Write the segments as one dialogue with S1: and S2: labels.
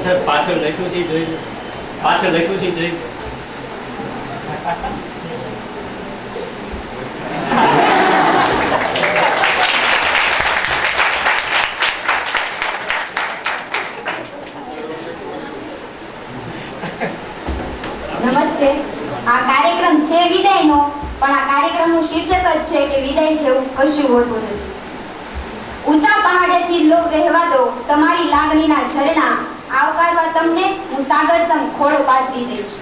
S1: Sir પાછળ લખ્યું છે જોઈ લો. પાછળ લખ્યું છે જોઈ લો.
S2: નમસ્તે. આ કાર્યક્રમ છે વિદાયનો, પણ આ કાર્યક્રમનું શીર્ષક જ છે કે વિદાય જેવું કશું હોતું નથી. ઊંચા પહાડેથી લો વહેવા દો તમારી લાગણીના ઝરણા, આવકારવા તમને હું સાગર સમ ખોળો પાથરી દઈશ.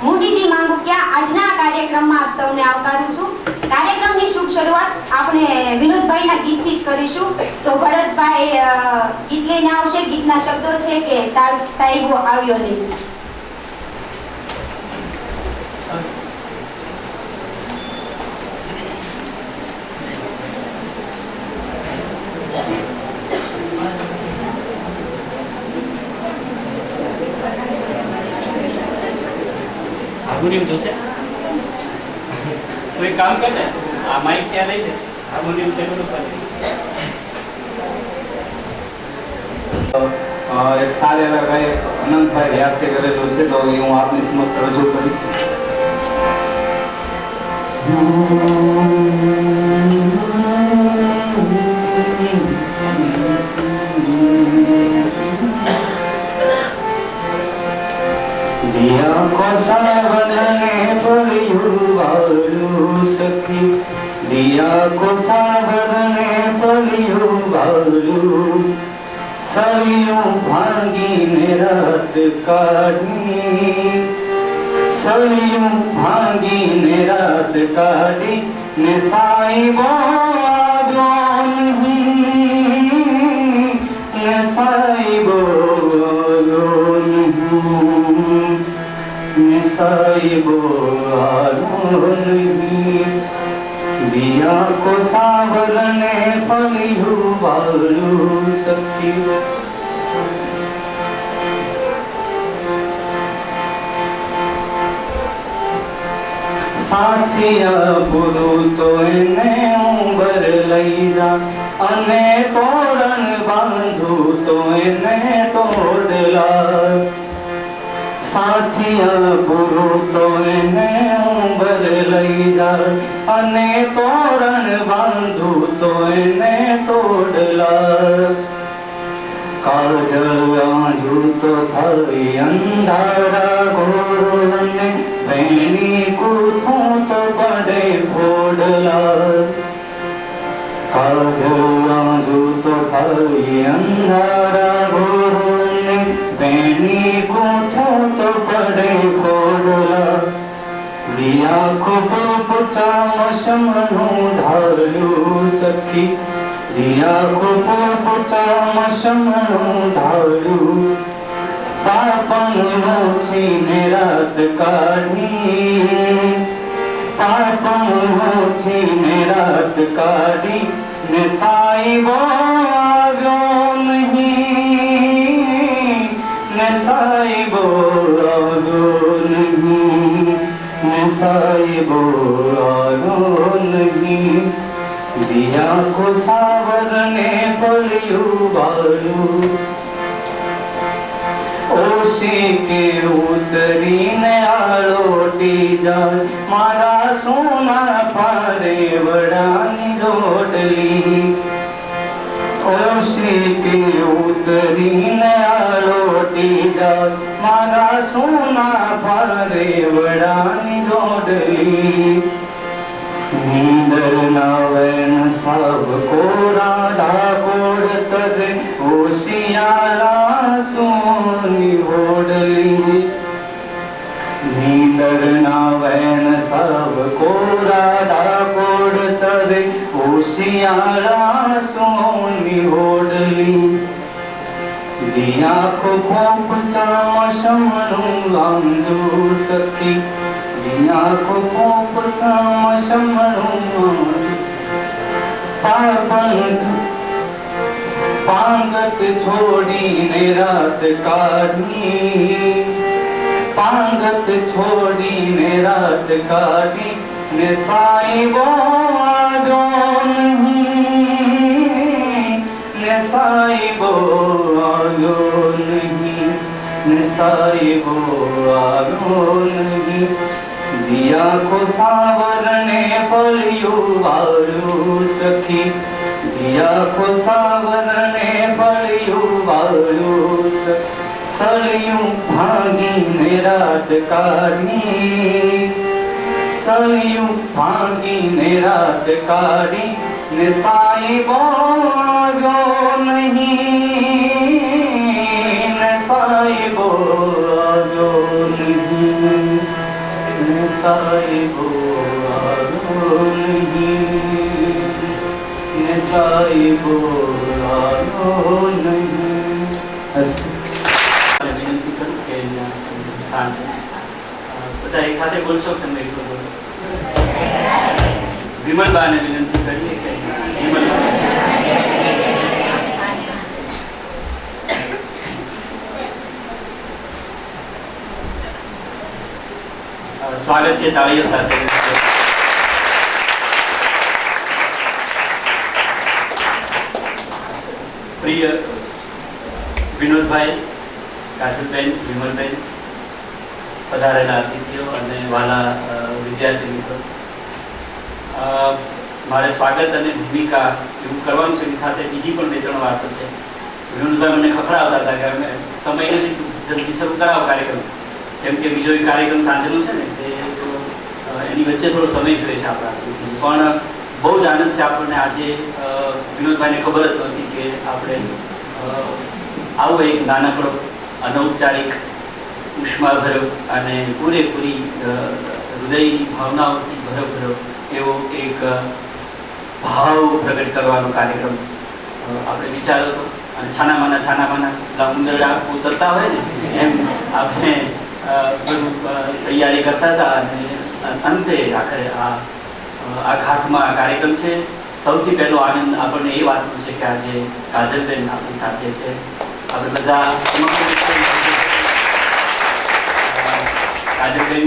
S2: હું દીદી માંગુ ક્યાં આજના કાર્યક્રમમાં આપ સૌને આવકારું છું. કાર્યક્રમની શુભ શરૂઆત આપણે વિનોદભાઈના ગીતથી જ કરીશું. તો ભરતભાઈ ગીત લઈને આવશે. ગીતના શબ્દો છે કે સાહેબો આવ્યો નહીં.
S1: હાર્મોનિયમ જોશે તો એક કામ કર ને, આ માઇક ત્યાં લઈ લે, હાર્મોનિયમ ટેબલ ઉપર
S3: એક સારા એવા ગાયક અનંતભાઈ વ્યાસે કરેલું છે, તો એ હું આપની સમક્ષ રજૂ કરીશ. दिया को सावन में पड़िયું વાળું સખી, દિયા को सावन में पड़िયું વાળું, સળિયું ભાંગીને રાત કાઢી, સળિયું ભાંગીને રાત કાઢી ને સાઈબો આવ્યો નહીં, ને સાઈબો આવ્યો નહીં, ને સાઈબો આવ્યો નહીં. દિયા को सावन ने पड़िયું વાળું સખી. સાથિયા પૂરું તો એને ઉંબર લઈ જા, અને તોરણ બાંધું તો એને તોડલા. સાથિયા પૂરું તો એને ઉંબર લઈ જા, અને તોરણ બાંધું તો એને તોડલા. કાજલ આંજુ તો થઈ અંધારા ઘોડને, ભેણી કૂથું તો પડે ફોડલા. કાજલ આંજુ તો થઈ અંધારા ઘોડને, ભેણી કૂથું તો પડે ફોડલા. દિયા ખૂબ પૂછા મશમનું ઢાળ્યું સખી, દિયા ખૂબ પૂછા મશમનું ઢાળ્યું. પાપણનું છીને રાત કાઢી, પાપણનું છીને રાત કાઢી ને સાઈબો આવ્યો નહીં, ને સાઈબો આવ્યો નહીં, ને સાઈબો આવ્યો નહીં. દિયા को सावन ने पड़िયું વાળું, ઓશી કે ઉતરીને આળોટી જાય મારા સોના પારે વડાની જોડલી. ઓશી કે ઉતરીને આળોટી જાય મારા સોના પારે વડાની જોડલી. નીંદર ના વેણ સબ કોરા ડાકોડ તરે, હોશિયારા સોની ઓડલી. નીંદર ના વેણ સબ કોરા ડાકોડ તરે, હોશિયારા સોની ઓડલી. દિયા કો ખૂબ ચામશમનું લાંદું સખી, દિયા કો ખૂબ ચામશમનું. પાંગત છોડીને રાત કાઢી, પાંગત છોડીને રાત કાઢી ને સાઈબો આવ્યો નહીં, ને સાઈબો આવ્યો નહીં, ને સાહેબો આવ્યો નહીં. દિયા કો સાવરણે ફળિયું વાળ્યું સખી, દિયા કો સાવરણે ફળિયું વાળ્યું સળિયું ભાંગીને રાત કાઢી, સળિયું ભાંગીને રાત કાઢી ને સાહેબો આવ્યો નહીં, ને સાહેબો આવ્યો નહીં, ને સાહેબો આવ્યો નહીં, ને સાહેબો આવ્યો નહીં.
S1: વિનંતી કરું કે શાંત બધા એક સાથે બોલશો કે તમે એકલો બોલો? વિમલબાને વિનંતી કરીએ કે વિમલબા સ્વાગત છે તાળીઓ સાથે. પ્રિય વિનોદભાઈ, કાજલબેન, વિમલબેન, પધારેલા અતિથિઓ અને વાલા વિદ્યાર્થી મિત્રો, મારે સ્વાગત અને ભૂમિકા એવું કરવાનું છે. એની સાથે બીજી પણ બે ત્રણ વાતો છે. વિનોદભાઈ મને ખખડાવતા હતા કે અમે સમય નથી, જલ્દી શરૂ કરાવો કાર્યક્રમ, કેમ કે બીજો એક કાર્યક્રમ સાંજનો છે ને, તે એની વચ્ચે થોડો સમય જોઈએ છે આપણા. પણ બહુ જ આનંદ છે આપણને આજે. વિનોદભાઈને ખબર જ નહોતી કે આપણે આવો એક નાનકડો અનૌપચારિક ઉષ્માભર્યો અને પૂરેપૂરી હૃદયની ભાવનાઓથી ભરભર્યો એવો એક ભાવ પ્રગટ કરવાનો કાર્યક્રમ આપણે વિચાર્યો હતો. અને છાનામાના ઉંદરડા ઉતરતા હોય ને એમ આપણે બધું તૈયારી કરતા હતા. અને અંતે આખરે આ ઘાટમાં આ કાર્યક્રમ છે. સૌથી પહેલો આનંદ આપણને એ વાતનો છે કે આજે કાજલબેન આપણી સાથે છે. આપણે બધા કાજલબેન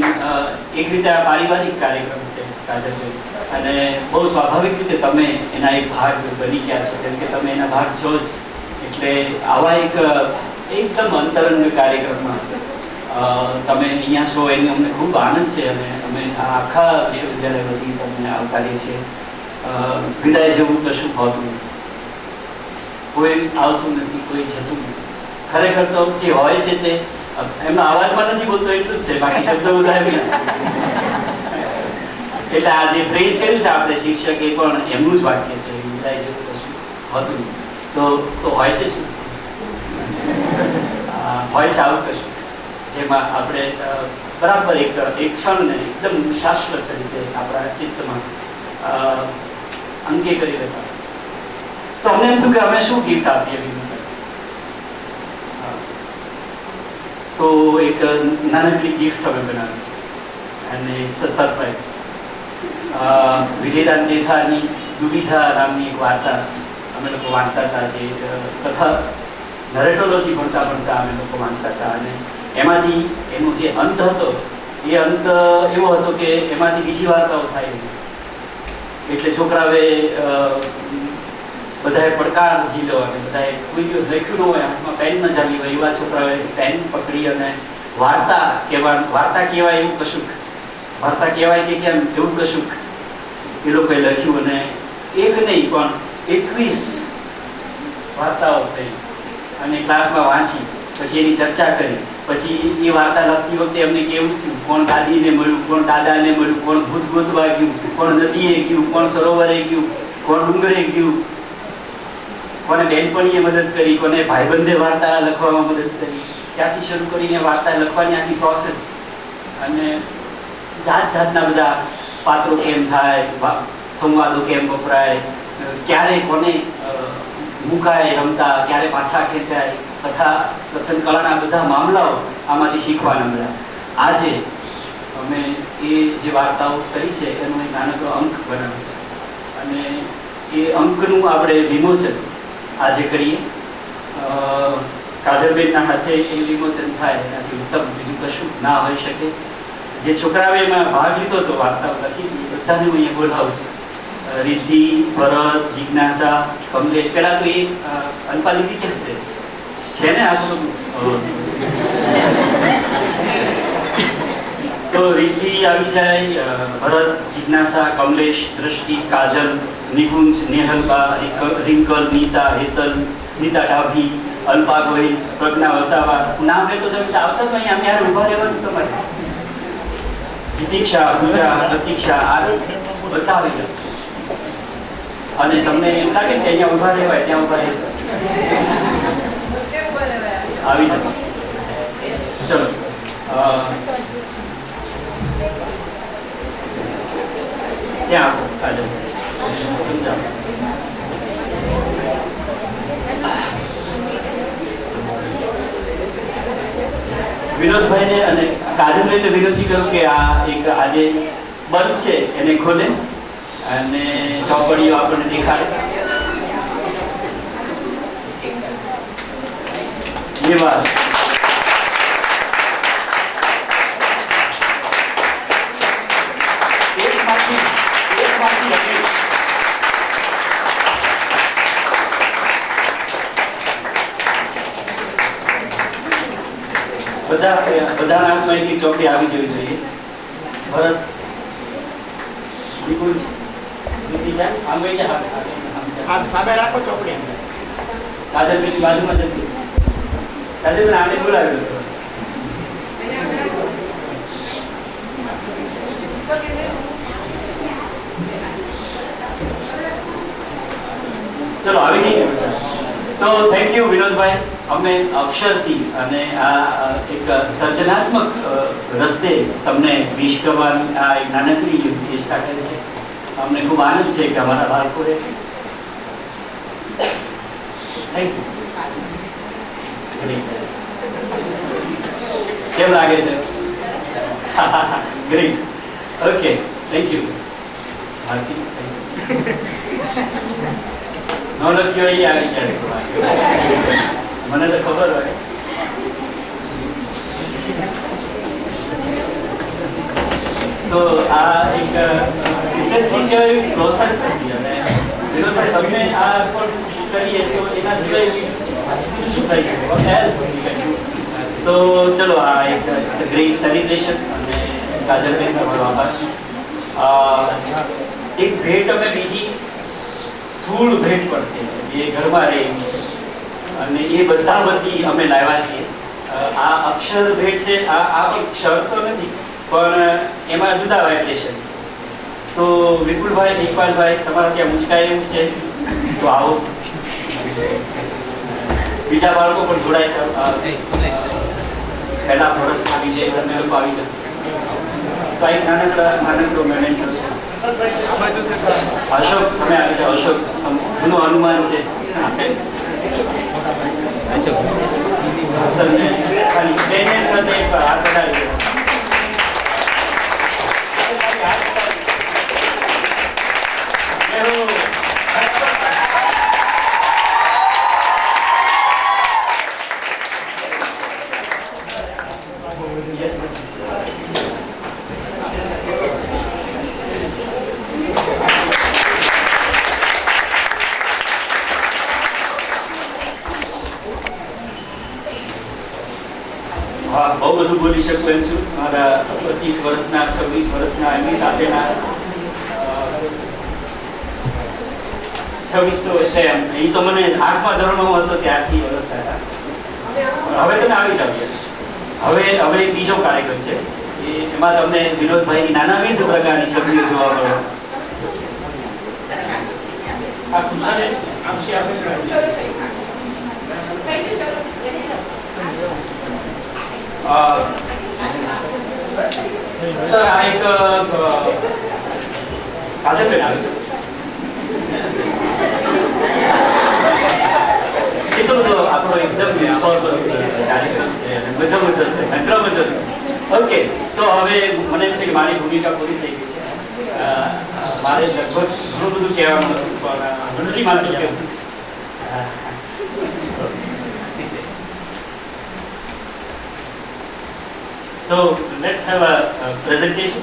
S1: એક રીતે આ પારિવારિક કાર્યક્રમ છે કાજલબેન, અને બહુ સ્વાભાવિક રીતે તમે એના એક ભાગ બની ગયા છો, કેમ કે તમે એના ભાગ છો જ. એટલે આવા એક એકદમ અંતરંગ કાર્યક્રમમાં તમે અહીંયા છો એની અમને ખૂબ આનંદ છે. અને અમે આ આખા વિશ્વવિદ્યાલય વતી તમને આવકારીએ છીએ. વિદાય જેવું કશું હોતું નથી, કોઈ આવતું નથી, કોઈ જતું નથી. ખરેખર તો જે હોય છે તે એમના અવાજમાં નથી બોલતો એટલું જ છે, બાકી શબ્દો બધા એટલે આ જે ફ્રેઝ કર્યું છે આપણે શિક્ષક, એ પણ એમનું જ વાક્ય છે. વિદાય જેવું કશું હોતું નથી. તો હોય છે શું? હોય છે આવું કશું જેમાં આપણે બરાબર એક ક્ષણને એકદમ શાશ્વત રીતે આપણા ચિત્તમાં અંકે કરી લેતા. તો અમને એમ થયું કે અમે શું ગિફ્ટ આપીએ. તો એક નાનકડી ગિફ્ટ અમે બનાવી અને સરપ્રાઈઝ. વિજયદાન દેથાની દુવિધા નામની એક વાર્તા અમે લોકો વાંચતા હતા, જે કથા નરેટોલોજી ભણતા અમે લોકો વાંચતા હતા. અને એમાંથી એનો જે અંત હતો એ અંત એવો હતો કે એમાંથી બીજી વાર્તાઓ થાય. એટલે છોકરાઓએ બધાએ પડકાર ઝીલ્યો અને બધાએ કોઈ દિવસ લખ્યું ન હોય, હાથમાં પેન ન ચાલી હોય એવા છોકરાઓએ પેન પકડી અને વાર્તા કહેવાય એવું કશુંક, વાર્તા કહેવાય કે કેમ એવું કશુંક એ લોકોએ લખ્યું. અને એક નહીં પણ 21 વાર્તાઓ થઈ અને ક્લાસમાં વાંચી, પછી એની ચર્ચા કરી. પછી એ વાર્તા લખતી વખતે એમને કેવું થયું, કોણ દાદીને મળ્યું, કોણ દાદાને મળ્યું, કોણ ભૂત ગોતવા ગયું, કોણ નદીએ ગયું, કોણ સરોવરે ગયું, કોણ ડુંગરે ગયું, કોને બેનપણીએ મદદ કરી, કોને ભાઈબંધે વાર્તા લખવામાં મદદ કરી, ત્યાંથી શરૂ કરીને વાર્તા લખવાની આખી પ્રોસેસ. અને જાતના બધા પાત્રો કેમ થાય, સંવાદો કેમ વપરાય, ક્યારે કોને મુકાય રમતા, ક્યારે પાછા ખેંચાય, કથા કથન કળાના બધા મામલાઓ આમાંથી શીખવાના બધા. આજે અમે એ જે વાર્તાઓ કરી છે એનો એક નાનકડો અંક બનાવ્યો છે અને એ અંકનું આપણે વિમોચન આજે કરીએ. કાજલબેનના હાથે એ વિમોચન થાય એનાથી ઉત્તમ બીજું કશું ના હોઈ શકે. જે છોકરાઓએ એમાં ભાગ લીધો હતો, વાર્તાઓ લખી, બધાને હું અહીંયા બોલાવું છું. રિદ્ધિ, ભરત, જિજ્ઞાસા, કમલેશ. પેલા તો એ અલ્પાલિપિ ક્યાં છે ને આ બધું તો રિદ્ધિ આવી જાય, ભરત, જિજ્ઞાસા, કમલેશ, દ્રષ્ટિ, કાજલ, નિકુંજ, નેહલબા, રિંકલ, નીતા, હેતલ, નીતા ડાભી, અલ્પા ગોહિલ, પ્રજ્ઞા વસાવા. નામ લે તો જમીન આવતા જ અહીંયા યાર ઉભા રહેવાનું તમારે. પ્રતીક્ષા, પૂજા, પ્રતીક્ષા, આ બધા આવી જાય. અને તમને એમ લાગે કે અહીંયા ઉભા રહેવાય ત્યાં ઉભા રહેવાય આવી જાય. ચલો ત્યાં આપો કાજલ સમજાવો. વિનોદભાઈને અને કાજલને તો વિનંતી કરું કે આ એક આજે બંધ છે એને ખોલે અને ચોપડીઓ આપણને દેખાડે. એ વાત બધા હાથમાં એક ચોપડી આવી જવી જોઈએ. ભરત, નિકુંજ, આમ ગઈ જાય,
S4: આપ સામે રાખો ચોપડી.
S1: કાજલ પેલી બાજુમાં જતી. કાજલ બેન આને બોલાવી દો. ચલો આવી ગઈ. તો થેન્ક યુ વિનોદભાઈ. અમે અક્ષરથી અને આ એક સર્જનાત્મક રસ્તે તમને વિશ કરવાની આ એક નાનકડી ચેષ્ટા કરી છે. અમને ખૂબ આનંદ છે કે અમારા બાળકોએ થેન્ક યુ. કેમ લાગે છે? Great. Okay, thank you. Bharati નો લખ્યો એ આવી જાય. મને તો ખબર હોય. તો આ એક ઇન્ટરેસ્ટિંગ કહેવાય પ્રોસેસ હતી. અને વિનોદભાઈ તમને આ પણ કરીએ તો એના સિવાય શું થઈ શકે? What else we can do? તો ચલો આ એક ગ્રેટ સેલિબ્રેશન. અને કાજલબેન તમારો આભાર. એક ભેટ અમે બીજી સ્થૂળ ભેટ પણ છે જે ઘરમાં રહે અને એ બધા વતી અમે લાવ્યા છીએ. આ અક્ષર ભેટ છે. આ એક શર્ત તો નથી પણ એમાં જુદા વાઇબ્રેશન છે. તો વિપુલભાઈ, દીપાલભાઈ તમારા ત્યાં મુંચકાય એવું છે તો આવો. બીજા બાળકો પણ જોડાય છે. પહેલા વર્ષ આવી જાય તમે લોકો આવી જાય તો એક નાનકડો મેનેજ છે. અશોક તમે આવી જાઓ. અશોક એનું અનુમાન છે. બહુ બધું બોલી શકું એમ છું. મારા 25 વર્ષના 26 વર્ષના એમની સાથેના 26 તો એટલે એમ એ તો મને 8મા ધોરણમાં હતો ત્યારથી ઓળખતા હતા. હવે તમે આવી જાવ. હવે બીજો કાર્યક્રમ છે એમાં તમને વિનોદભાઈની નાનાવિધ પ્રકારની છબીઓ જોવા મળે. આ ખુશાને આપશે સર આ એક કાજલબેન આવી એટલો બધો આપણો એકદમ કાર્યક્રમ છે મજા છે નકરા મજા છે. ઓકે, તો હવે મને એમ છે કે મારી ભૂમિકા પૂરી થઈ ગઈ છે. મારે લગભગ ઘણું બધું કહેવાનું હતું પણ નથી માનતું કેવું. તો લેટ્સ હેવ અ પ્રેઝન્ટેશન.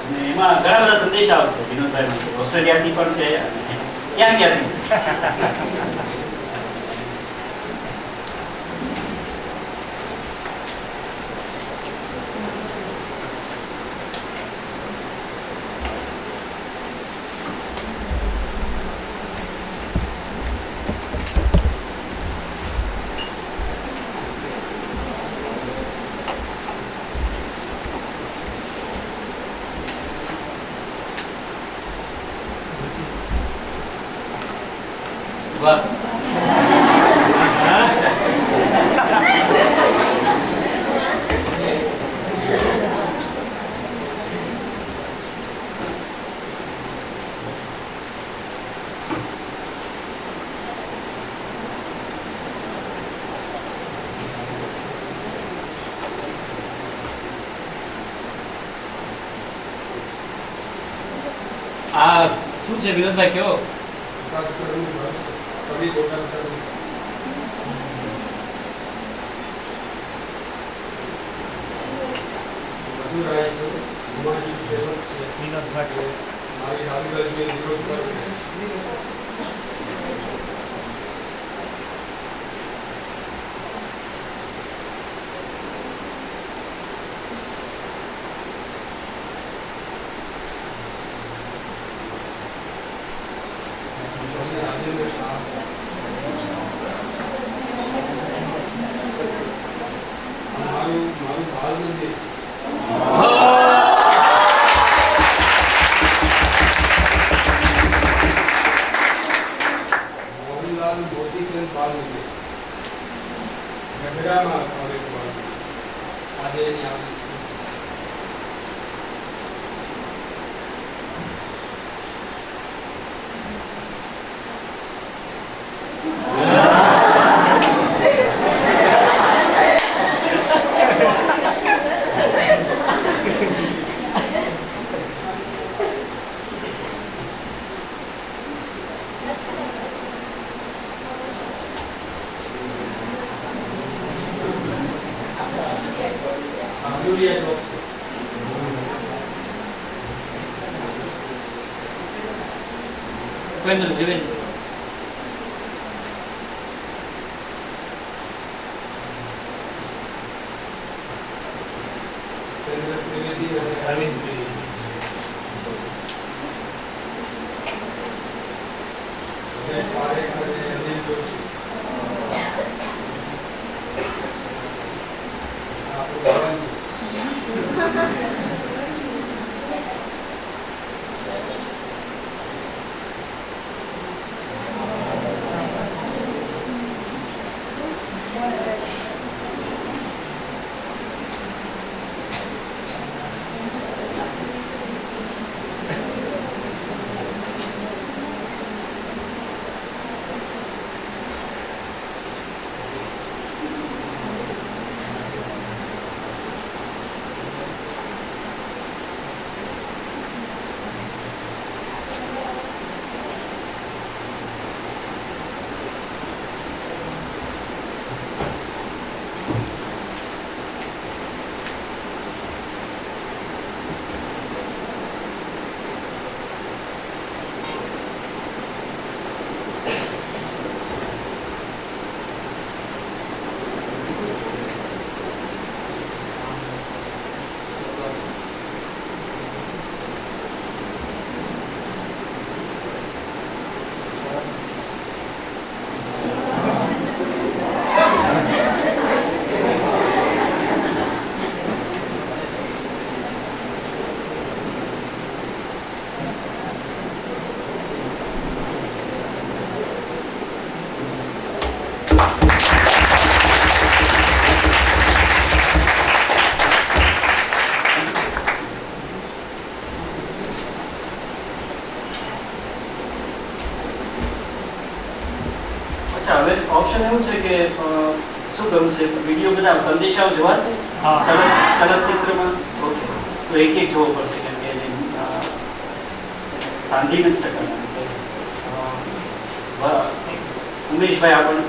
S1: અને એમાં ઘણા બધા સંદેશા આવશે વિનોદભાઈ માટે. ઓસ્ટ્રેલિયાથી પણ છે અને ક્યાંથી છે.
S5: આ શું છે વિનોદભાઈ કયો? ઉપેન્દ્ર ત્રિવેદી. અરવિંદ ત્રિવેદી.
S1: હવે ઓપ્શન એવું છે કે શું કરવું છે? વિડીયો બધા સંદેશાઓ જોવાશે ચલચિત્રમાં? ઓકે, તો એક એક જોવો પડશે કેમ કે સાંધી નથી શકાય. ઉમેશભાઈ આપણને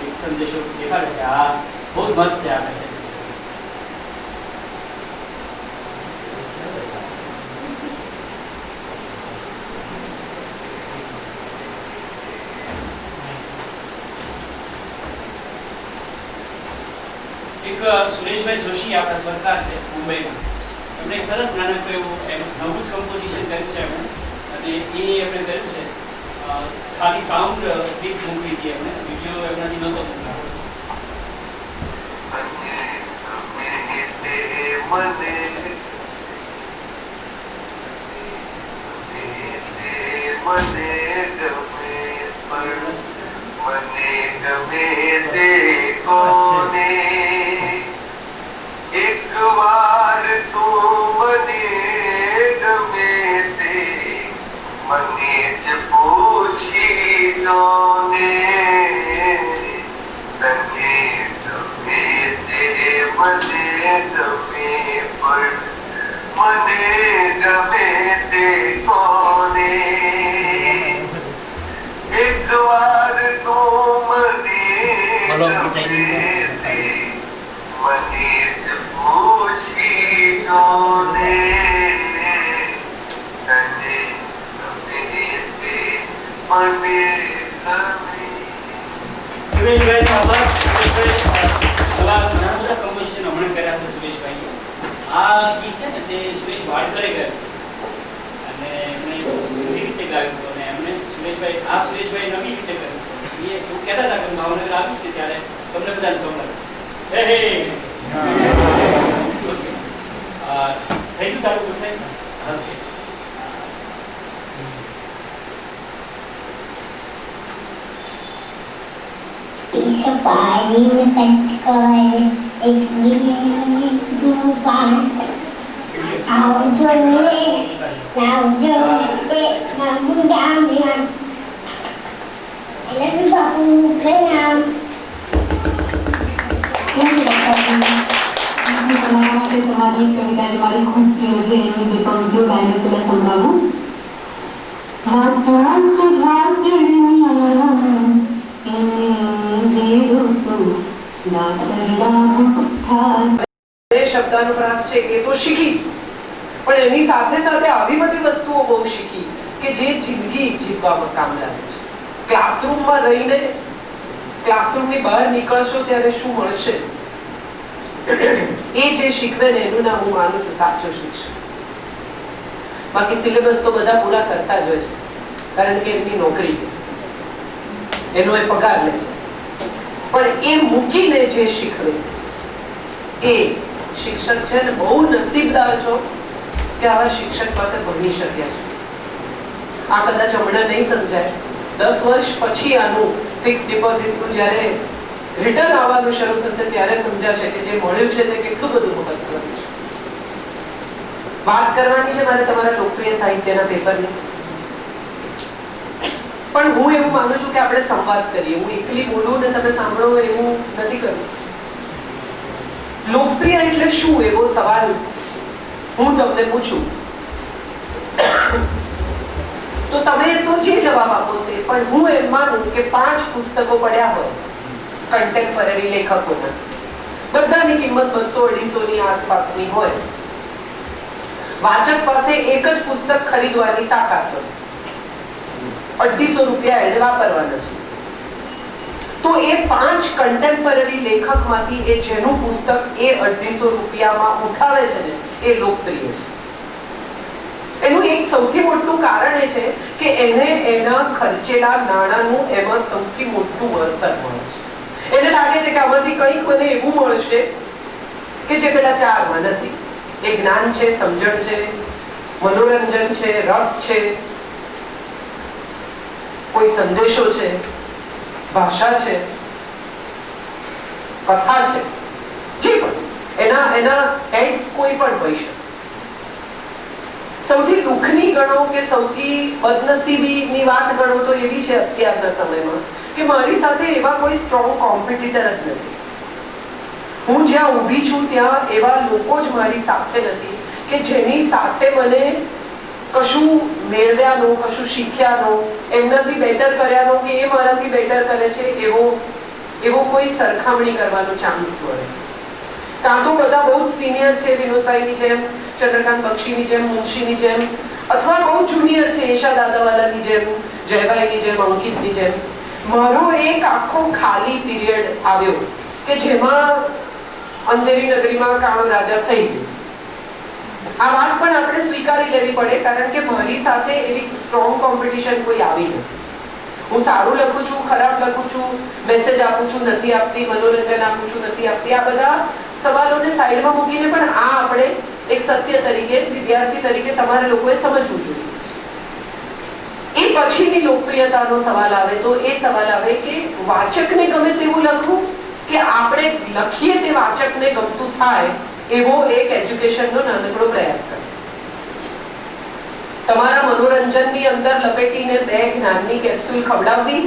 S1: એક સંદેશો દેખાડે છે. આ બહુ જ મસ્ત છે આ મેસેજ. એક સુરેશભાઈ જોશી આપણા સ્વરકાર છે મુંબઈમાં, એમણે એક સરસ નાનકડું એવું નવું જ કમ્પોઝિશન કર્યું છે એમણે, અને એ એમણે કર્યું છે ખાલી સાઉન્ડ ક્લિપ મૂકવી હતી એમણે, વિડીયો એમનાથી નહોતો મૂકવાનો.
S6: एक बार तू मने गमे ते मने से पूछी जोने तने गमे ते मने गमे पर मने गमे ते कोने જોને તને ગમે તે મને ગમે.
S1: સુરેશભાઈ નો આભાર. સુરેશભાઈ આવા ઘણા બધા કમ્પોઝિશન હમણાં કર્યા છે સુરેશભાઈએ. આ ગીત છે ને તે સુરેશ વાડકરે ગાયું અને એમણે એવી રીતે ગાયું હતું અને એમણે સુરેશભાઈ નવી રીતે કર્યું. એ એવું કહેતા હતા કે ભાવનગર આવીશ ને ત્યારે તમને બધાને સંભળાવે. હે હે થઈ ગયું તારું good okay.
S7: It's a fine cut एक दुपान आओ जो रे लाओ जो ए नाम दाम दिना एले बाबू के नाम
S8: તમારા માટે તમારી કવિતા જે મારી ખૂબ પ્રિય છે એની બે પંક્તિઓ ગાઈને પહેલા સંભળાવું.
S9: શબ્દાનુપ્રાસ છે એ તો શીખી, પણ એની સાથે સાથે આવી બધી વસ્તુઓ બહુ શીખી કે જે જિંદગી જીવવામાં કામ લાગે છે. ક્લાસરૂમમાં રહીને ક્લાસરૂમની બહાર નીકળશો ત્યારે શું મળશે એ જે શીખવે ને એનું નામ હું માનું છું સાચો શિક્ષક. બાકી સિલેબસ તો બધા પૂરા કરતા જ હોય છે, કારણ કે એમની નોકરી છે, એનો એ પગાર લે છે, પણ એ મૂકીને જે શીખવે એ શિક્ષક છે ને. બહુ નસીબદાર છો કે આવા શિક્ષક પાસે ભણી શક્યા છો. આ કદાચ હમણાં નહીં સમજાય, 10 વર્ષ પછી આનું ફિક્સ ડિપોઝિટનું જ્યારે રિટર્ન આવવાનું શરૂ થશે ત્યારે સમજાશે કે જે મળ્યું છે તે કેટલું બધું મહત્વનું છે. વાત કરવાની છે મારે તમારા લોકપ્રિય સાહિત્યના પેપરની, પણ હું એવું માનું છું કે આપણે સંવાદ કરીએ. હું એકલી બોલું ને તમે સાંભળો એવું નથી કરવું. લોકપ્રિય એટલે શું એવો સવાલ હું તમને પૂછું તો તમે તો જે જવાબ આપો તે, પણ હું એમ માનું કે 5 પુસ્તકો પડ્યા હોય કન્ટેમ્પરરી લેખકોના, બધાની કિંમત 200-250 ની આસપાસની હોય, વાચક પાસે એક જ પુસ્તક ખરીદવાની તાકાત હોય, 250 રૂપિયા એને વાપરવાના છે, તો એ 5 કન્ટેમ્પરરી લેખકમાંથી એ જેનું પુસ્તક એ 250 રૂપિયામાં ઉઠાવે છે ને એ લોકપ્રિય છે. એનું એક સૌથી મોટું કારણ એ છે કે એને એના ખર્ચેલા નાણાંનું એમાં સૌથી મોટું વળતર મળે છે. એને લાગે છે કે આમાંથી કંઈક મને એવું મળશે કે જે પેલા 4માં નથી. એ જ્ઞાન છે, સમજણ છે, મનોરંજન છે, રસ છે, કોઈ સંદેશો છે, ભાષા છે, કથા છે, જે પણ એના હેડ્સ કોઈ પણ હોઈ શકે. સૌથી દુઃખની ગણો કે સૌથી બદનસીબીની વાત ગણો તો એવી છે અત્યારના સમયમાં કે મારી સાથે એવા કોઈ સ્ટ્રોંગ કોમ્પિટિટર જ નથી. હું જ્યાં ઊભી છું ત્યાં એવા લોકો જ મારી સાથે નથી કે જેની સાથે મને કશું મેળવ્યાનું, કશું શીખ્યાનું, એમનાથી બેટર કર્યાનું કે એ મારાથી બેટર કરે છે એવો કોઈ સરખામણી કરવાનો ચાન્સ મળે. કાં તો બધા બહુ જ સિનિયર છે, વિનોદભાઈની જેમ, ચંદ્રકાંત બક્ષીની જેમ, મુનશીની જેમ, અથવા બહુ જુનિયર છે, ઈશા દાદાવાલાની જેમ, જયભાઈની જેમ, અંકિતની જેમ. મારો એક આખો ખાલી પીરિયડ આવ્યો કે જેમાં અંધેરી નગરીમાં કામ રાજા થઈ ગયું. આ વાત પણ આપણે સ્વીકારી લેવી પડે, કારણ કે મારી સાથે એવી સ્ટ્રોંગ કોમ્પિટિશન કોઈ આવી નથી. હું સારું લખું છું, ખરાબ લખું છું, મેસેજ આપું છું, નથી આપતી, મનોરંજન આપું છું, નથી આપતી, આ બધા સવાલોને સાઈડમાં મૂકીને પણ આ આપણે એક સત્ય તરીકે, વિદ્યાર્થી તરીકે તમારે લોકોએ સમજવું જોઈએ. એ પછીની લોકપ્રિયતાનો સવાલ આવે તો એ સવાલ આવે કે વાચકને ગમે તેવું લખવું કે આપણે લખીએ તે વાચકને ગમતું થાય એવો એક એજ્યુકેશનનો નાનકડો પ્રયાસ કરે. તમારા મનોરંજનની અંદર લપેટીને 2 જ્ઞાનની કેપ્સ્યુલ ખવડાવવી,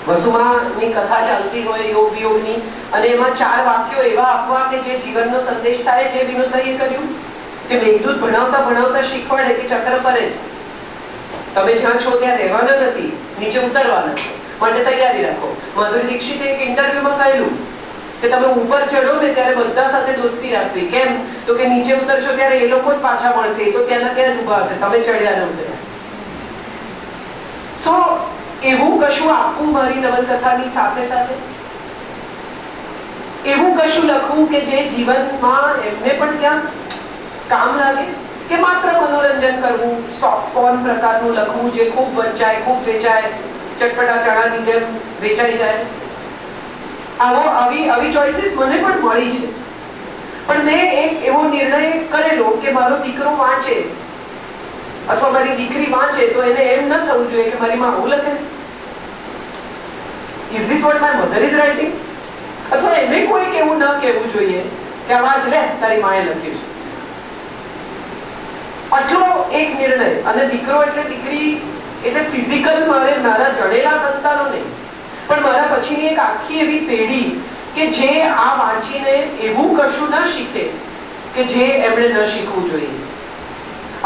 S9: વસુમાની કથા ચાલતી હોય યોગ વિયોગની, અને એમાં 4 વાક્યો એવા આપવા કે જે જીવનનો સંદેશ થાય, જે વિનોદભાઈએ કર્યું કે મેઘદૂત ભણાવતા ભણાવતા શીખવાડે કે ચક્ર ફરે છે, તમે જ્યાં છો ત્યાં રહેવાના નથી, નીચે ઉતરવાના છે, માટે તૈયારી રાખો. માધુરી દીક્ષિતે એક ઇન્ટરવ્યુમાં કહેલું કે તમે ઉપર ચડો ને ત્યારે બધા સાથે દોસ્તી રાખવી. કેમ? તો કે નીચે ઉતરશો ત્યારે એ લોકો જ પાછા મળશે, એ તો ત્યાંના ત્યાં જ ઊભા હશે, તમે ચડ્યા ન ઉતર્યા. સો એવું કશું આપવું મારી નવલકથાની સાથે સાથે, એવું કશું લખવું કે જે જીવનમાં એમને પણ ત્યાં કામ લાગે, કે માત્ર મનોરંજન કરવું, સોફ્ટ પોર્ન પ્રકારનું લખવું જે ખૂબ વંચાય, ખૂબ વેચાય, ચટપટા ચણાની જેમ વેચાઈ જાય. આવી ચોઇસીસ મને પણ મળી છે. પણ મેં એક એવો નિર્ણય કરેલો કે મારો દીકરો વાંચે અથવા મારી દીકરી વાંચે તો એને એમ ન થવું જોઈએ કે મારી માં આવું લખે. Is this vote my mother is writing? અથવા એને કોઈક એવું ન કહેવું જોઈએ કે આ વાંચ લે, તારી માએ લખ્યું છે. આટલો એક નિર્ણય. અને દીકરો એટલે દીકરી એટલે ફિઝિકલ મારા જડેલા સંતાનો નહીં, પણ મારા પછીની એક આખી એવી પેઢી કે જે આ વાંચીને એવું કશું ન શીખે કે જે એમણે ન શીખવું જોઈએ.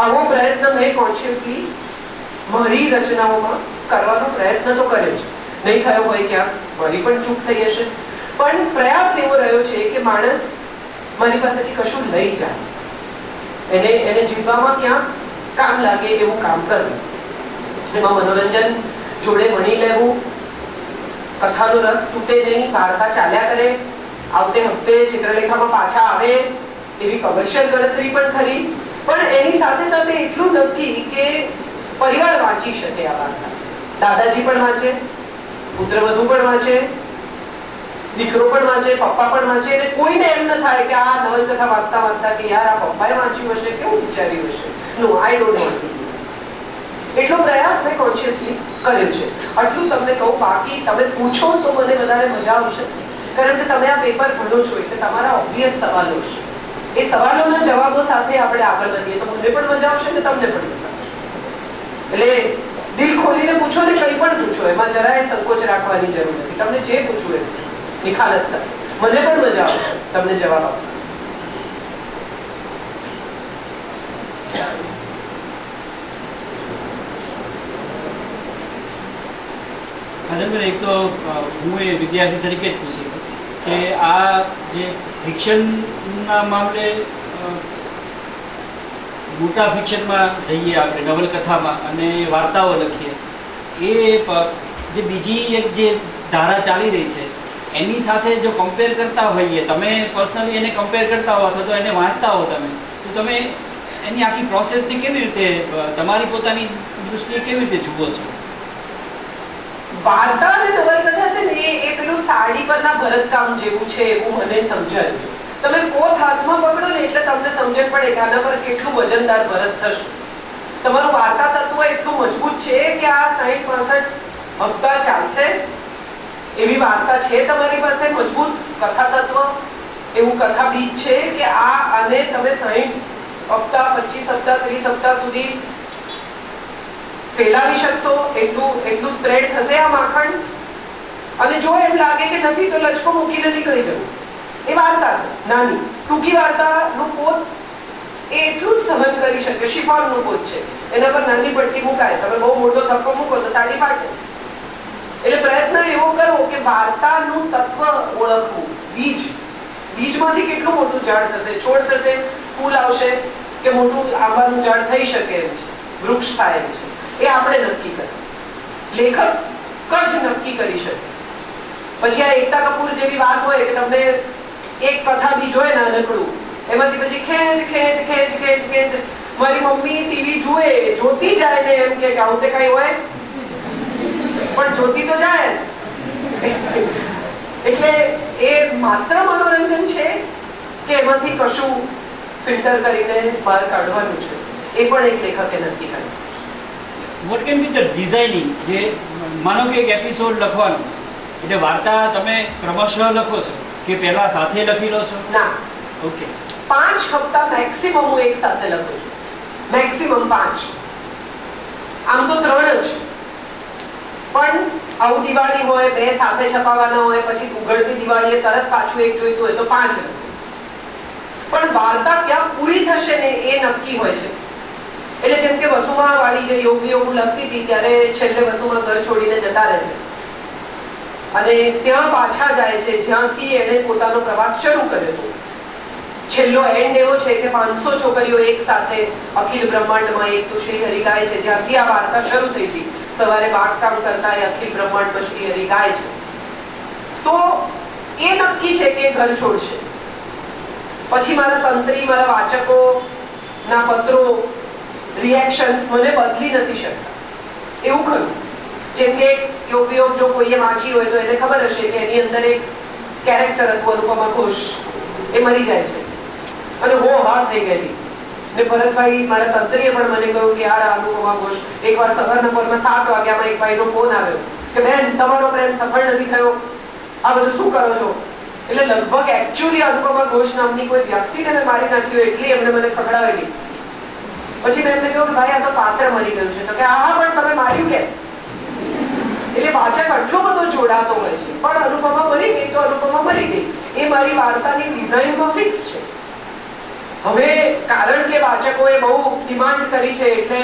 S9: આવો પ્રયત્ન મેં કોન્શિયસલી મારી રચનાઓમાં કરવાનો પ્રયત્ન તો કર્યો છે. નહીં થયો હોય ક્યાંક, મારી પણ ચૂક થઈ હશે, પણ પ્રયાસ એવો રહ્યો છે કે માણસ મારી પાસેથી કશું લઈ જાય, એને જીવવામાં ક્યાંક કામ લાગે એવું કામ કરવું. એમાં મનોરંજન જોડે વણી લેવું, કથાનો રસ તૂટે નહીં, વાર્તા ચાલ્યા કરે, આવતે હપ્તે ચિત્રલેખામાં પાછા આવે એવી કમર્શિયલ ગણતરી પણ ખરી, પણ એની સાથે સાથે એટલું નક્કી કે પરિવાર વાંચી શકે આ વાર્તા. દાદાજી પણ વાંચે, પુત્રવધુ પણ વાંચે, દીકરો પણ વાંચે, પપ્પા પણ વાંચે, અને કોઈને એમ ન થાય કે આ નવલકથા વાંચતા વાંચતા કે યાર આ પપ્પાએ વાંચ્યું હશે, કેવું વિચાર્યું હશે. નો, આઈ ડોન્ટ વોન્ટ. એટલો પ્રયાસ મેં કોન્શિયસલી કર્યો છે. આટલું તમને કહું. બાકી તમે પૂછો તો મને વધારે મજા આવશે, કારણ કે તમે આ પેપર ભણો છો એટલે તમારા ઓબ્વિયસ સવાલો છે. એ સવાલોના જવાબો સાથે આપણે આગળ વધીએ તો મને પણ મજા આવશે ને તમને પણ મજા આવશે. એટલે દિલ ખોલીને પૂછો ને, કંઈ પણ પૂછો, એમાં જરાય સંકોચ રાખવાની જરૂર નથી. તમને જે પૂછવું એ પૂછો નિખાલસતા. મને પણ મજા આવશે તમને જવાબ આપવા.
S5: એક તો હું એ વિદ્યાર્થી તરીકે જ પૂછી કે આ જે ફિક્શનના મામલે મોટા ફિક્શનમાં જઈએ આપણે, નવલકથામાં, અને વાર્તાઓ લખીએ, એ જે બીજી એક જે ધારા ચાલી રહી છે એની સાથે જો કમ્પેર કરતા હોઈએ, તમે પર્સનલી એને કમ્પેર કરતા હો અથવા તો એને વાંચતા હો તમે, તો તમે એની આખી પ્રોસેસને કેવી રીતે, તમારી પોતાની દૃષ્ટિએ કેવી રીતે જુઓ છો?
S9: વાર્તા અને નવલકથા છે ને એ પેલું સાડી પરના ભરતકામ જેવું છે એવું મને સમજાયું. તમે પોત હાથમાં પકડો ને એટલે તમને સમજણ પડે કે આના પર કેટલું વજનદાર ભરત થશે. તમારું વાર્તા તત્વ એટલું મજબૂત છે કે આ 60-65 હપ્તા ચાલશે એવી વાર્તા છે તમારી પાસે. મજબૂત કથા તત્વ, એવું કથા બીજ છે કે આને તમે 60 હપ્તા, 25 હપ્તા, 30 હપ્તા સુધી ફેલાવી શકશો, એટલું સ્પ્રેડ થશે આ માખણ. અને જો એમ લાગે કે નથી તો લચકો મૂકીને નીકળી જવું. એ વાર્તા છે નાની ટૂંકી વાર્તાનું પોત એ એટલું જ સહન કરી શકે. શિફોનનું પોત છે, એના પર નાની પટ્ટી મુકાય, તમે બહુ મોટો થપ્પો મૂકો તો સાડી ફાટે. એટલે પ્રયત્ન એવો કરો કે વાર્તાનું તત્વ ઓળખવું. બીજમાંથી કેટલું મોટું ઝાડ થશે, છોડ થશે, ફૂલ આવશે, કે મોટું આંબાનું ઝાડ થઈ શકે એમ છે, વૃક્ષ થાય એમ છે, એ આપણે નક્કી કરીએ. લેખક જ નક્કી કરી શકે. પછી આ એકતા કપૂર જેવી વાત હોય કે તમને એક કથા બીજ હોય ને નકળું, એમાંથી પછી ખેંચ મારી મમ્મી ટીવી જુએ, જોતી જાય ને એમ કે આવું તે કઈ હોય, પણ જોતી તો જાય. એટલે એ માત્ર મનોરંજન છે કે એમાંથી કશું ફિલ્ટર કરીને બહાર કાઢવાનું છે, એ પણ એક લેખકે નક્કી કર્યું.
S5: What can be the designing? જે માનો કે એક એપિસોડ લખવાનો છે, એટલે વાર્તા તમે ક્રમશઃ લખો છો કે પહેલા સાથે લખી લો છો?
S9: ના,
S5: ઓકે.
S9: 5 હપ્તા મેક્સિમમ હું એક સાથે લખું છું. મેક્સિમમ 5. આમ તો 3 જ, પણ આવું દિવાળી હોય, 2 સાથે છપાવવાના હોય, પછી ઉઘડતી દિવાળીએ તરત પાછું એક જોઈતું હોય તો 5 લખું. પણ વાર્તા ક્યાં પૂરી થશે ને એ નક્કી હોય છે. એટલે જેમ કે વસુમા વાળી જે યોગીઓ હું લખતી હતી ત્યારે છેલ્લે વસુમા ઘર છોડીને જતા રહે છે, અને ત્યાં પાછા જાય છે જ્યાંથી એણે પોતાનો પ્રવાસ શરૂ કર્યો હતો. છેલ્લો એન્ડ એવો છે કે 500 છોકરીઓ એક સાથે અખિલ બ્રહ્માંડમાં એક તો શ્રી હરિ ગાય છે, જ્યાંથી આ વાર્તા શરૂ થઈ હતી. સવારે બાગકામ કરતા એ અખિલ બ્રહ્માંડમાં શ્રી હરિ ગાય છે. તો એ નક્કી છે કે ઘર છોડશે. પછી મારા તંત્રી, મારા વાચકો ના પત્રો, રિએક્શન્સ મને બદલી નથી શકતા. એવું ખરું, જેમ કે ઉપયોગ જો કોઈએ વાંચી હોય તો એને ખબર હશે કે એની અંદર એક કેરેક્ટર હતું અનુપમા ઘોષ, એ મરી જાય છે અને હો હાર થઈ ગયેલી. ને ભરતભાઈ મારા તંત્રીએ પણ મને કહ્યું કે યાર અનુપમા ઘોષ, એકવાર સવારના 7 વાગ્યામાં એક ભાઈનો ફોન આવ્યો કે બેન તમારો પ્રેમ સફળ નથી થયો, આ બધું શું કરો છો? એટલે લગભગ એકચ્યુઅલી અનુપમા ઘોષ નામની કોઈ વ્યક્તિને મેં મારી નાખ્યું એટલી એમને મને ખકડાવેલી. પછી મેં એમને કહ્યું કે ભાઈ આ તો પાત્ર મરી ગયું છે. તો કે હા પણ તમે માર્યું કેમ? એટલે વાચક આટલો બધો જોડાતો હોય છે, પણ અનુપમા મરી ગઈ તો અનુપમા મરી ગઈ. એ મારી વાર્તાની ડિઝાઇનમાં ફિક્સ છે. હવે કારણ કે વાચકોએ બહુ ડિમાન્ડ કરી છે એટલે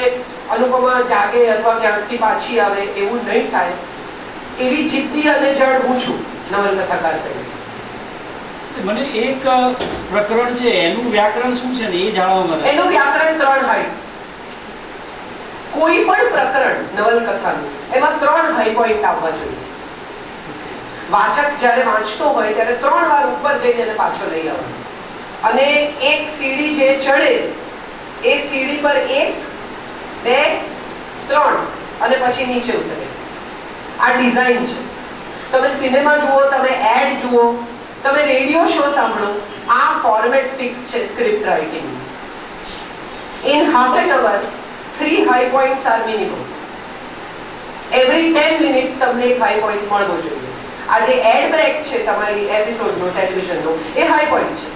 S9: અનુપમા જાગે અથવા ક્યાંકથી પાછી આવે એવું નહીં થાય, એવી જિદ્દી અને જડ હું છું નવલકથાકાર તરીકે.
S5: મને એક પ્રકરણ છે એનું વ્યાકરણ શું છે ને એ જાણવા મળે.
S9: એનું વ્યાકરણ 3 હાઇટ્સ. કોઈ પણ પ્રકરણ નવલકથાનું એમાં 3 હાઈ પોઈન્ટ આવવા જોઈએ. વાચક જ્યારે વાંચતો હોય ત્યારે 3 વાર ઉપર જઈને એને પાછો લઈ આવવાનો અને એક સીડી જે ચડે એ સીડી પર 1, 2, 3 અને પછી નીચે ઉતરે. આ ડિઝાઇન છે. તમે સિનેમા જુઓ, તમે એડ જુઓ, તમે રેડિયો શો સાંભળો, આ ફોર્મેટ ફિક્સ છે script writing. In half an hour 3 high points are minimum. Every 10 minutes તમને એક હાઈ પોઈન્ટ મળવો જોઈએ. આ જે એડ બ્રેક છે તમારી એપિસોડનો ટેલિવિઝનનો, એ હાઈ પોઈન્ટ છે.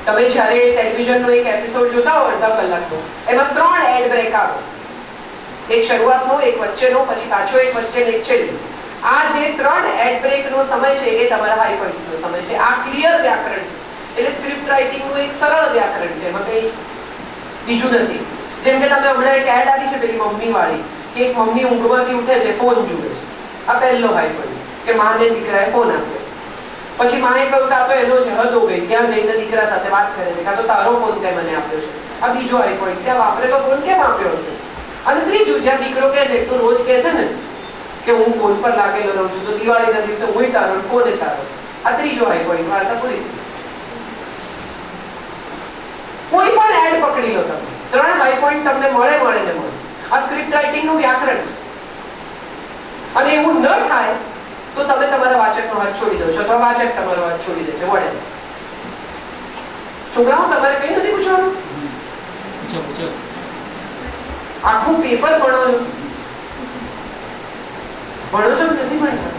S9: તમે જ્યારે ટેલિવિઝનનો એક એપિસોડ જોતા હો અડધા કલાકનો, એમાં 3 એડ બ્રેક આવે. એક શરૂઆતનો, એક વચ્ચેનો, પછી પાછો એક વચ્ચે ને એક છેલ્લો. આ જે 3 એડ બ્રેકનો સમય છે એ તમારા હાઈ પોઈન્ટ્સનો સમય છે. આ ક્લિયર વ્યાકરણ એટલે સ્ક્રિપ્ટ રાઇટિંગનું એક સરળ વ્યાકરણ છે, એમાં કંઈ બીજું નથી. જેમ કે તમે હમણાં એક એડ આવી છે પેલી મમ્મી વાળી, કે એક મમ્મી ઊંઘમાંથી ઉઠે છે, ફોન જુએ છે. આ પહેલો હાઈ પોઈન્ટ કે માને દીકરાએ ફોન આપ્યો. પછી માએ કહ્યું કે આ તો એનો છે, હદ હો ગઈ, ત્યાં જઈને દીકરા સાથે વાત કરે છે, કાં તો તારો ફોન તે મને આપ્યો છે. આ બીજો હાઈ પોઈન્ટ, ત્યાં વાપરેલો ફોન કેમ આપ્યો હશે? અને ત્રીજું, જ્યાં દીકરો કહે છે, તું રોજ કહે છે ને કે હું ફોન પર લાગેલો રહું છું, તો દિવાળીના દિવસે હું તારો ફોન તારો. આ ત્રીજો હાઈ પોઈન્ટ, વાર્તા પૂરી. કોઈ પણ એડ પકડી લો તમે, 3 હાઈ પોઈન્ટ તમને મળે ને મળે. આ સ્ક્રિપ્ટ રાઇટિંગનું વ્યાકરણ છે. અને એવું ન થાય તો તમે તમારા વાચકનો હાથ છોડી દો છો અથવા વાચક તમારો હાથ છોડી દે છે. વડે છોકરાઓ તમારે કઈ નથી પૂછવાનું, આખું પેપર ભણો છો કે નથી ભણતા?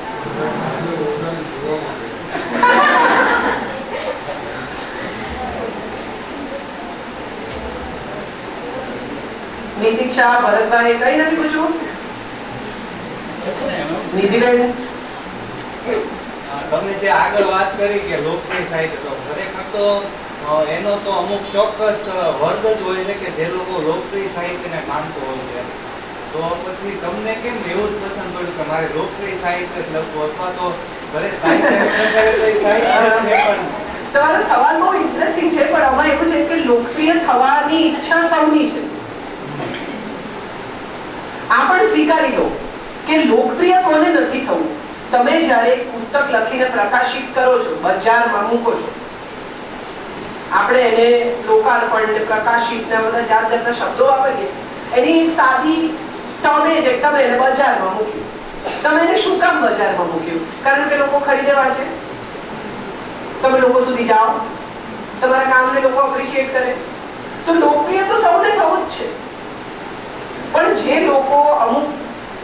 S9: નીતિક્ષા, ભરતભાઈ કઈ નથી પૂછવું? નિધિબેન,
S3: તમે જે આગળ વાત કરી કે લોકપ્રિય સાહિત્ય, તો ખરેખર તો એનો તો અમુક ચોક્કસ વર્ગ જ હોય છે કે જે લોકો લોકપ્રિય સાહિત્યને માનતો હોય છે. તો પછી તમને કેમ એવું જ પસંદ પડ્યું કે મારે લોકપ્રિય સાહિત્ય જ લખવું, અથવા તો ભલે સાહિત્ય
S9: તમારો સવાલ બહુ ઇન્ટરેસ્ટિંગ છે, પણ આમાં એવું છે કે લોકપ્રિય થવાની ઈચ્છા સૌની છે. આ પણ સ્વીકારી લો કે લોકપ્રિય કોને નથી થવું. તમે જ્યારે પુસ્તક લખીને પ્રકાશિત કરો છો, બજારમાં મૂકો છો, આપણે એને લોકાર્પણ ને પ્રકાશિત ને બધા જાત જાતના શબ્દો વાપરીએ, એની એક સાદી ટર્મ એ છે કે તમે એને બજારમાં મૂક્યું. તમે એને શું કામ બજારમાં મૂક્યું? કારણ કે લોકો ખરીદે વાંચે, તમે લોકો સુધી જાઓ, તમારા કામને લોકો એપ્રિશિએટ કરે. તો લોકપ્રિય તો સૌને થવું જ છે, પણ જે લોકો અમુક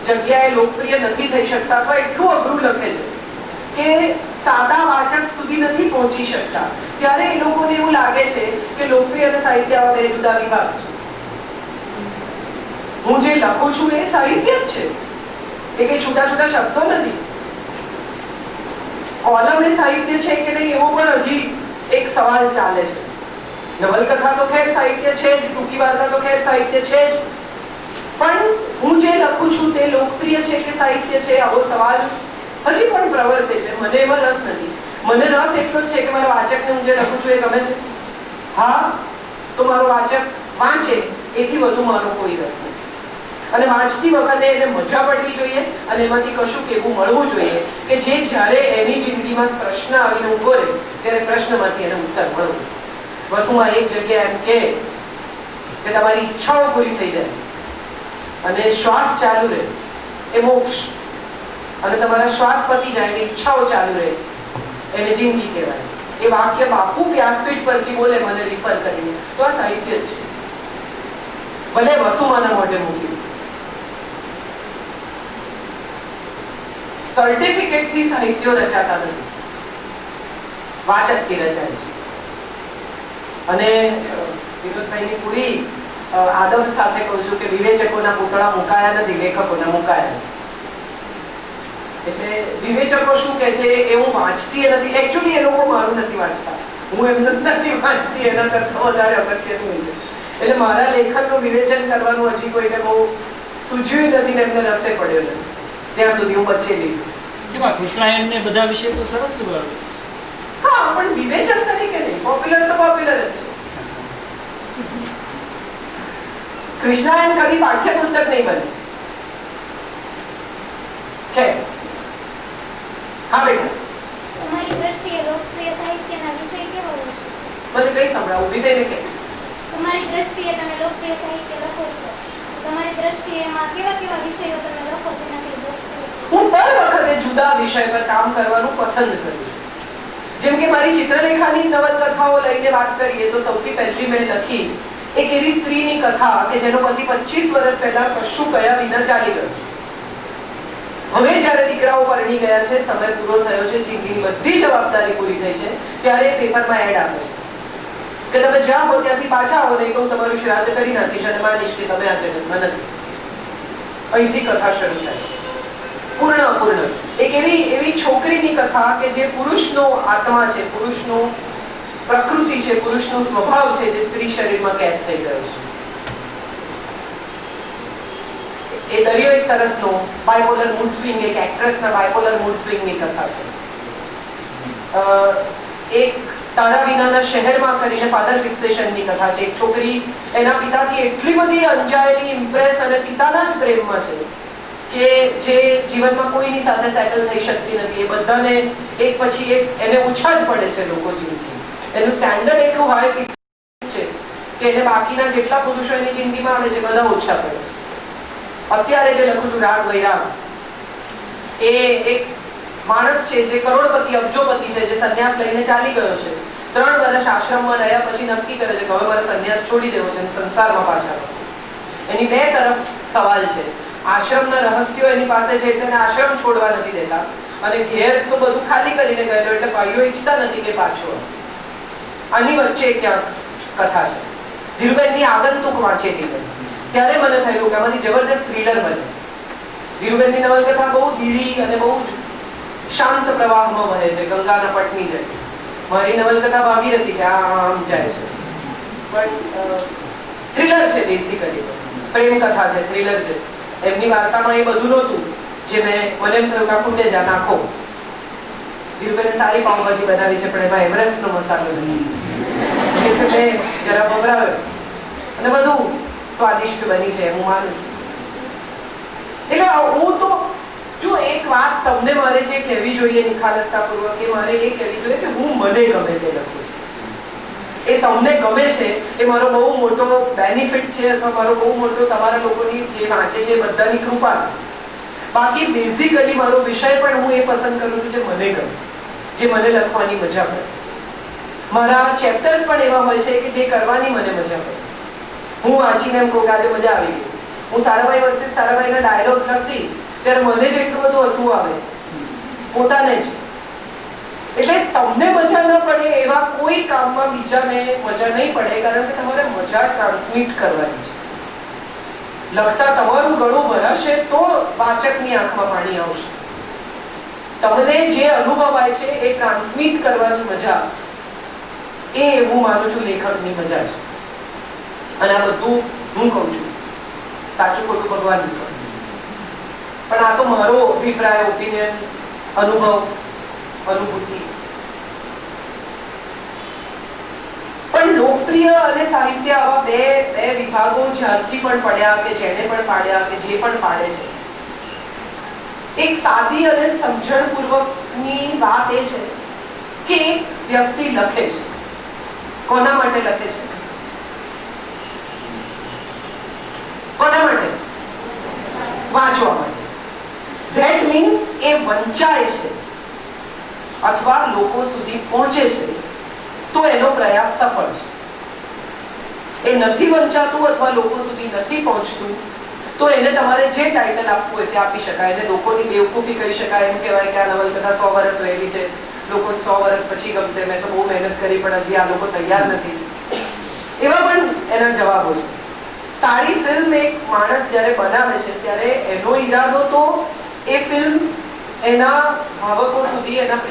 S9: જગ્યાએ લોકપ્રિય નથી થઈ શકતા અથવા એટલું અઘરું લખે છે કે સાદા વાચક સુધી નથી પહોંચી શકતા, ત્યારે એ લોકોને એવું લાગે છે કે લોકપ્રિય અને સાહિત્ય આવા 2 જુદા વિભાગ છે. હું જે લખું છું એ સાહિત્ય જ છે, એ કઈ છૂટા છૂટા શબ્દો નથી. કોલમ એ સાહિત્ય છે કે નહીં એવો પણ હજી એક સવાલ ચાલે છે. નવલકથા તો ખેર સાહિત્ય છે જ, ટૂંકી વાર્તા તો ખેર સાહિત્ય છે જ, પણ હું જે લખું છું તે લોકપ્રિય છે કે સાહિત્ય છે, આવો સવાલ હજી પણ પ્રવર્તે છે. મને એમાં રસ નથી. મને રસ એટલો જ છે કે મારા વાચકને હું જે લખું છું એ ગમે છે. હા, તો મારો વાચક વાંચે, એથી વધુ મારો કોઈ રસ નથી. અને વાંચતી વખતે એને મજા પડવી જોઈએ અને એમાંથી કશુંક એવું મળવું જોઈએ કે જે જ્યારે એની જિંદગીમાં પ્રશ્ન આવીને ઊભો રહે ત્યારે પ્રશ્નમાંથી એને ઉત્તર મળવું. વસુમાં એક જગ્યાએ એમ કે તમારી ઈચ્છાઓ પૂરી થઈ જાય અને શ્વાસ ચાલુ રહે એ મોક્ષ, અને તમારા શ્વાસ પતી જાય અને ઈચ્છાઓ ચાલુ રહે એને જિંદગી કહેવાય. એ વાક્ય બાપુ વ્યાસપીઠ પરથી બોલે મને રિફર કરીને, તો આ સાહિત્ય જ છે. ભલે વસુમાના મોઢે મૂક્યું. સર્ટિફિકેટથી સાહિત્યો રચાતા નથી, વાચકથી રચાય છે. અને વિનોદભાઈની પૂરી આદબ સાથે કહું છું કે વિવેચકોના પૂતળા મુકાયા નથી, લેખકોના મુકાયા. એટલે વિવેચકો શું કહે છે એ હું વાંચતી નથી. એકચ્યુઅલી એ લોકો મારું નથી વાંચતા, હું એમને નથી વાંચતી, એના કરતા વધારે અગત્યનું હોય છે. એટલે મારા લેખનનું વિવેચન કરવાનું હજી કોઈને બહુ સૂઝ્યું નથી ને એમને રસે પડ્યો નથી. ત્યાં સુધી હું બચેલી.
S5: જેમાં કૃષ્ણાયન ને બધા વિશે તો સરસ છે.
S9: હા, પણ વિવેચન તરીકે નહીં. પોપ્યુલર તો પોપ્યુલર જ છે. કૃષ્ણાયન કદી પાઠ્યપુસ્તક નહીં બને. કે હા બેટા,
S7: તમારી દ્રષ્ટિએ લોકપ્રિય સાહિત્યના વિષય કેવો છે?
S9: મને કઈ સંભળાવ, ઊભી થઈને કે.
S7: તમારી દ્રષ્ટિએ તમે લોકપ્રિય સાહિત્ય લખો છો, તમારી દ્રષ્ટિએ એમાં કેવા કેવા વિષયો તમે લખો જેનાથી લોકપ્રિય?
S9: હું દર વખતે જુદા વિષય પર કામ કરવાનું પસંદ કરું છું. જેમ કે મારી ચિત્રલેખાની નવલકથાઓ લઈને વાત કરીએ તો સૌથી પહેલી મેં લખી એક એવી સ્ત્રીની કથા કે જેનો પતિ 25 વર્ષ પહેલા કશું કયા વિના ચાલી ગયો છે. હવે જ્યારે દીકરાઓ પરણી ગયા છે, સમય પૂરો થયો છે, જિંદગીની બધી જવાબદારી પૂરી થઈ છે, ત્યારે પેપરમાં એડ આવે છે કે તમે જ્યાં હો ત્યાંથી પાછા આવો, નહીં તો હું તમારું શ્રાદ્ધ કરી નાખીશ અને માનીશ કે તમે આ જગતમાં નથી. અહીંથી કથા શરૂ થાય છે. પૂર્ણ અપૂર્ણ એક એવી છોકરીની કથા કે જે પુરુષનો આત્મા છે, પુરુષનો પ્રકૃતિ છે, પુરુષનો સ્વભાવ છે, જે સ્ત્રી શરીરમાં કેદ થઈ ગયો છે. એ દરિયો એક તરસનો બાયપોલર મૂડ સ્વિંગ, એક એક્ટ્રેસના બાયપોલર મૂડ સ્વિંગની કથા છે. એક તારા વિનાના શહેરમાં કરીને ફાધર ફિક્સેશનની કથા છે. એક છોકરી એના પિતાથી એટલી બધી અંજાયેલી, ઇમ્પ્રેસ અને પિતાના જ પ્રેમમાં છે કે જે જીવનમાં કોઈની સાથે સેટલ થઈ શકતી નથી. એ બધાને એક પછી એક એને ઓછા જ પડે છે લોકો જિંદગી. એનું સ્ટેન્ડર્ડ એટલું હાઈ ફિક્સ છે કે એને બાકીના જેટલા પુરુષો એની જિંદગીમાં આવે છે બધા ઓછા પડે છે. અત્યારે જે લખું છું રાગ વૈરાગ, એ એક માણસ છે જે કરોડપતિ અબજોપતિ છે, જે સંન્યાસ લઈને ચાલી ગયો છે. 3 વર્ષ આશ્રમમાં રહ્યા પછી નક્કી કરે છે કે હવે મારે સંન્યાસ છોડી દેવો છે, સંસારમાં પાછા આવવું. એની બે તરફ સવાલ છે. આશ્રમના રહસ્યો એની પાસે છે એટલે આશ્રમ છોડવા નથી દેતા, અને ઘેર તો બધું ખાલી કરીને ગયેલો એટલે ભાઈઓ ઈચ્છતા નથી કે પાછો. આની વચ્ચે ક્યાંક કથા છે. ધીરુબેનની આગંતુક વાંચેલી મેં, ત્યારે મને થયું કે આમાંથી જબરદસ્ત થ્રિલર બને. ધીરુબેનની નવલકથા બહુ ધીરી અને બહુ જ શાંત પ્રવાહમાં વહે છે, ગંગાના પટની જેમ. મારી નવલકથા ભાગીરથી છે, આમ જાય છે. પણ થ્રિલર છે, બેસિકલી પ્રેમ કથા છે, થ્રિલર છે. એમની વાર્તામાં એ બધું નહોતું જે મને એમ થયું કે ખૂટે જા નાખો. ધીરુબેને સારી પાઉંભાજી બનાવી છે પણ એમાં એવરેસ્ટનો મસાલો નથી, એટલે મેં જરા ભભરાવ્યો અને બધું સ્વાદિષ્ટ બની છે, હું માનું છું. એટલે હું તો જો એક વાત તમને મારે જે કહેવી જોઈએ નિખાલસતાપૂર્વક, એ મારે એ કહેવી જોઈએ કે હું મને ગમે તે લખું છું. એ તમને ગમે છે એ મારો બહુ મોટો બેનિફિટ છે, અથવા મારો બહુ મોટો તમારા લોકોની જે વાંચે છે એ બધાની કૃપા છે. બાકી બેઝિકલી મારો વિષય પણ હું એ પસંદ કરું છું જે મને ગમે, જે મને લખવાની મજા પડે. મારા ચેપ્ટર્સ પણ એવા હોય છે કે જે કરવાની મને મજા પડે. હું વાંચીને એમ કહું કે આજે મજા આવી ગઈ. હું સારાભાઈ વર્સિસ સારાભાઈના ડાયલોગ્સ લખતી ત્યારે મને જ એટલું બધું હસવું આવે પોતાને જ. એટલે તમને મજા ન પડે એવા કોઈ કામમાં બીજાને મજા નહીં પડે, કારણ કે તમારે મજા ટ્રાન્સમિટ કરવાની છે. લખતા તમારું ગળું ભરાશે તો વાચકની આંખમાં પાણી આવશે. તમને જે અનુભવાય છે એ ટ્રાન્સમિટ કરવાની મજા, એ હું માનું છું લેખકની મજા છે. અને આ બધું હું કહું છું, સાચું ખોટું ભગવાન, પણ આ તો મારો અભિપ્રાય, ઓપિનિયન, અનુભૂતિ. પણ લોકપ્રિય અને સાહિત્ય આવા બે વિભાગો જ્યારથી પણ પડ્યા કે જેને પણ પાડ્યા કે જે પણ પાડે છે, એક સાદી અને સમજણપૂર્વકની વાત એ છે કે એક વ્યક્તિ લખે છે. કોના માટે લખે છે? કોના માટે? વાંચવા માટે. ધેટ મીન્સ એ વંચાય છે અથવા લોકો સુધી પહોંચે છે તો એનો પ્રયાસ સફળ છે. એ નથી વંચાતું અથવા લોકો સુધી નથી પહોંચતું તો એને તમારે જે ટાઇટલ આપવું હોય તે આપી શકાય. એને લોકોની બેવકૂફી કહી શકાય. એમ કહેવાય કે આ નવલકથા 100 વર્ષ રહેલી છે, લોકો 100 વર્ષ પછી ગમશે, મેં તો બહુ મહેનત કરી પણ હજી આ લોકો તૈયાર નથી. એવા પણ એના જવાબો છે. સારી ફિલ્મ એક માણસ જ્યારે બનાવે છે ત્યારે એનો ઈરાદો તો એ ફિલ્મ એના ભાવકો સુધી, એના